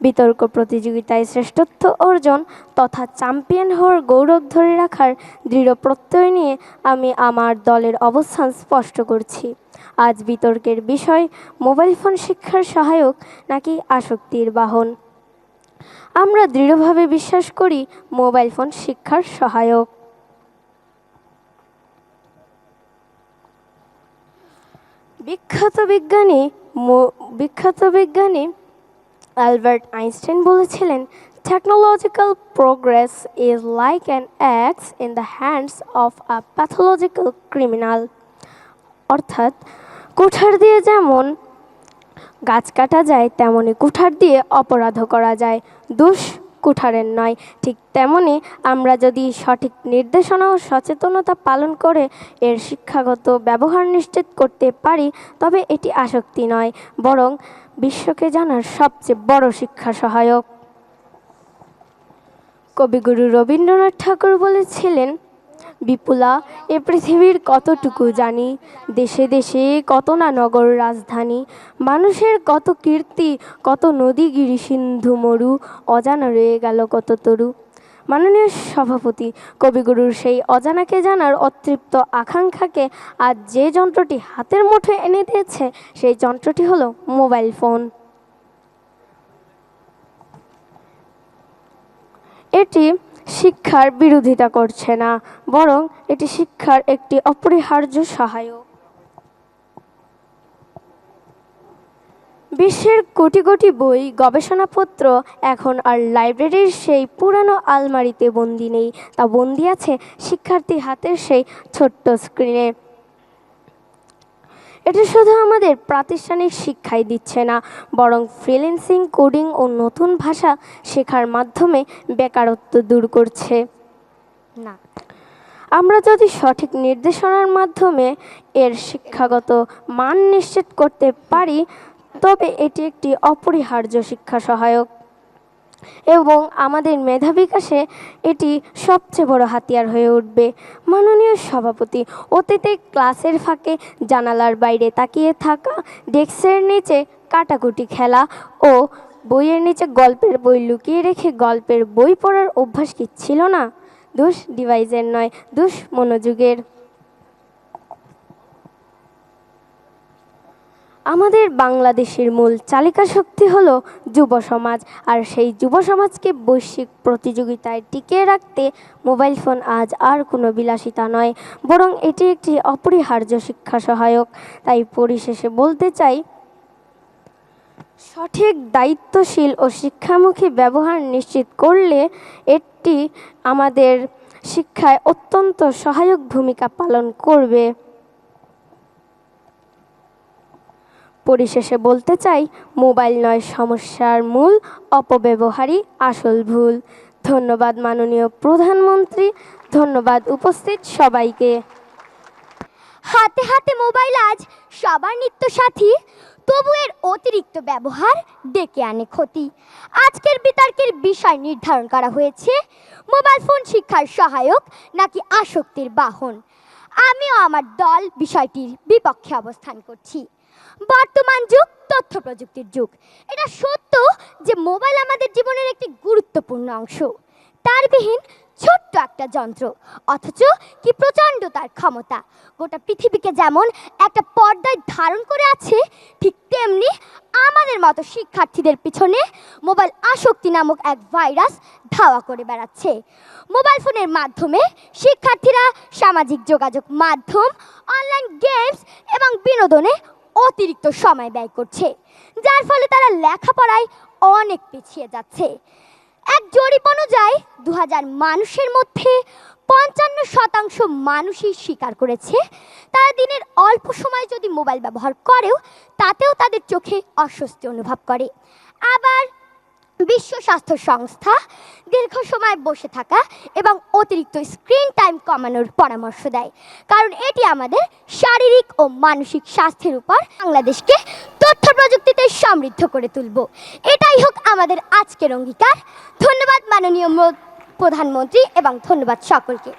বিতর্ক প্রতিযোগিতায় শ্রেষ্ঠত্ব অর্জন তথা চ্যাম্পিয়ন হওয়ার গৌরব ধরে রাখার দৃঢ় প্রত্যয় নিয়ে আমি আমার দলের অবস্থান স্পষ্ট করছি। আজ বিতর্কের বিষয় মোবাইল ফোন শিক্ষার সহায়ক নাকি আসক্তির বাহন। আমরা দৃঢ়ভাবে বিশ্বাস করি মোবাইল ফোন শিক্ষার সহায়ক। বিখ্যাত বিজ্ঞানী অ্যালবার্ট আইনস্টাইন বলেছিলেন, technological progress is like an axe in the hands of a pathological criminal. অর্থাৎ কুঠার দিয়ে যেমন গাছ কাটা যায় তেমনি কুঠার দিয়ে অপরাধও করা যায়, দোষ কুঠারের নয়। ঠিক তেমনি আমরা যদি সঠিক নির্দেশনা ও সচেতনতা পালন করে এর শিক্ষাগত ব্যবহার নিশ্চিত করতে পারি, তবে এটি আসক্তি নয়, বরং বিশ্বকে জানার সবচেয়ে বড় শিক্ষা সহায়ক। কবিগুরু রবীন্দ্রনাথ ঠাকুর বলেছিলেন, বিপুলা এ পৃথিবীর কতটুকু জানি, দেশে দেশে কত না নগর রাজধানী, মানুষের কত কীর্তি, কত নদী গিরি সিন্ধু মরু, অজানা রয়ে গেল কত তরু। মাননীয় সভাপতি, কবিগুরুর সেই অজানাকে জানার অতৃপ্ত আকাঙ্ক্ষাকে আজ যে যন্ত্রটি হাতের মুঠোয় এনে দিয়েছে, সেই যন্ত্রটি হলো মোবাইল ফোন। এটি শিক্ষার বিরোধিতা করছে না, বরং এটি শিক্ষার একটি অপরিহার্য সহায়ক। বিশ্বের কোটি কোটি বই, গবেষণাপত্র এখন আর লাইব্রেরির সেই পুরানো আলমারিতে বন্দি নেই, তা বন্দি আছে শিক্ষার্থী হাতের সেই ছোট্ট স্ক্রিনে। এটা শুধু আমাদের প্রাতিষ্ঠানিক শিক্ষাই দিচ্ছে না, বরং ফ্রিল্যান্সিং, কোডিং ও নতুন ভাষা শেখার মাধ্যমে বেকারত্ব দূর করছে। না, আমরা যদি সঠিক নির্দেশনার মাধ্যমে এর শিক্ষাগত মান নিশ্চিত করতে পারি, তবে এটি একটি অপরিহার্য শিক্ষা সহায়ক এবং আমাদের মেধা বিকাশে এটি সবচেয়ে বড় হাতিয়ার হয়ে উঠবে। মাননীয় সভাপতি, অতীতে ক্লাসের ফাঁকে জানালার বাইরে তাকিয়ে থাকা, ডেস্কের নিচে কাটাকুটি খেলা ও বইয়ের নিচে গল্পের বই লুকিয়ে রেখে গল্পের বই পড়ার অভ্যাস কি ছিল না? দোষ ডিভাইসের নয়, দোষ মনোযোগের। আমাদের বাংলাদেশের মূল চালিকা শক্তি হলো যুব সমাজ, আর সেই যুব সমাজকে বৈশ্বিক প্রতিযোগিতায় টিকিয়ে রাখতে মোবাইল ফোন আজ আর কোনো বিলাসিতা নয়, বরং এটি একটি অপরিহার্য শিক্ষা সহায়ক। তাই পরিশেষে বলতে চাই, সঠিক, দায়িত্বশীল ও শিক্ষামুখী ব্যবহার নিশ্চিত করলে এটি আমাদের শিক্ষায় অত্যন্ত সহায়ক ভূমিকা পালন করবে। পরিশেষে বলতে চাই, মোবাইল নয় সমস্যার মূল, অপব্যবহারই আসল ভুল। ধন্যবাদ মাননীয় প্রধানমন্ত্রী, ধন্যবাদ উপস্থিত সবাইকে। হাতে হাতে মোবাইল আজ সবার নিত্য সাথী, তবু এর অতিরিক্ত ব্যবহার ডেকে আনে ক্ষতি। আজকের বিতর্কের বিষয় নির্ধারণ করা হয়েছে মোবাইল ফোন শিক্ষার সহায়ক নাকি আসক্তির বাহন। আমিও আমার দল বিষয়টির বিপক্ষে অবস্থান করছি। বর্তমান যুগ তথ্য প্রযুক্তির যুগ। এটা সত্য যে মোবাইল আমাদের জীবনের একটি গুরুত্বপূর্ণ অংশ, তারবিহীন ছোট্ট একটা যন্ত্র, অথচ কি প্রচণ্ড তার ক্ষমতা। গোটা পৃথিবীকে যেমন একটা পর্দায় ধারণ করে আছে, ঠিক তেমনি আমাদের মতো শিক্ষার্থীদের পিছনে মোবাইল আসক্তি নামক এক ভাইরাস ধাওয়া করে বেড়াচ্ছে। মোবাইল ফোনের মাধ্যমে শিক্ষার্থীরা সামাজিক যোগাযোগ মাধ্যম, অনলাইন গেমস এবং বিনোদনে অতিরিক্ত সময় ব্যয় করছে, যার ফলে তারা লেখাপড়ায় অনেক পিছিয়ে যাচ্ছে। এক জরিপ অনুযায়ী 2000 মানুষের মধ্যে 55% মানুষই স্বীকার করেছে তারা দিনের অল্প সময় যদি মোবাইল ব্যবহার করেও তাতেও তাদের চোখে অস্বস্তি অনুভব করে। আবার বিশ্ব স্বাস্থ্য সংস্থা দীর্ঘ সময় বসে থাকা এবং অতিরিক্ত স্ক্রিন টাইম কমানোর পরামর্শ দেয়, কারণ এটি আমাদের শারীরিক ও মানসিক স্বাস্থ্যের উপর বাংলাদেশকে তথ্য প্রযুক্তিতে সমৃদ্ধ করে তুলব। এটাই হোক আমাদের আজকের অঙ্গীকার। ধন্যবাদ মাননীয় প্রধানমন্ত্রী এবং ধন্যবাদ সকলকে।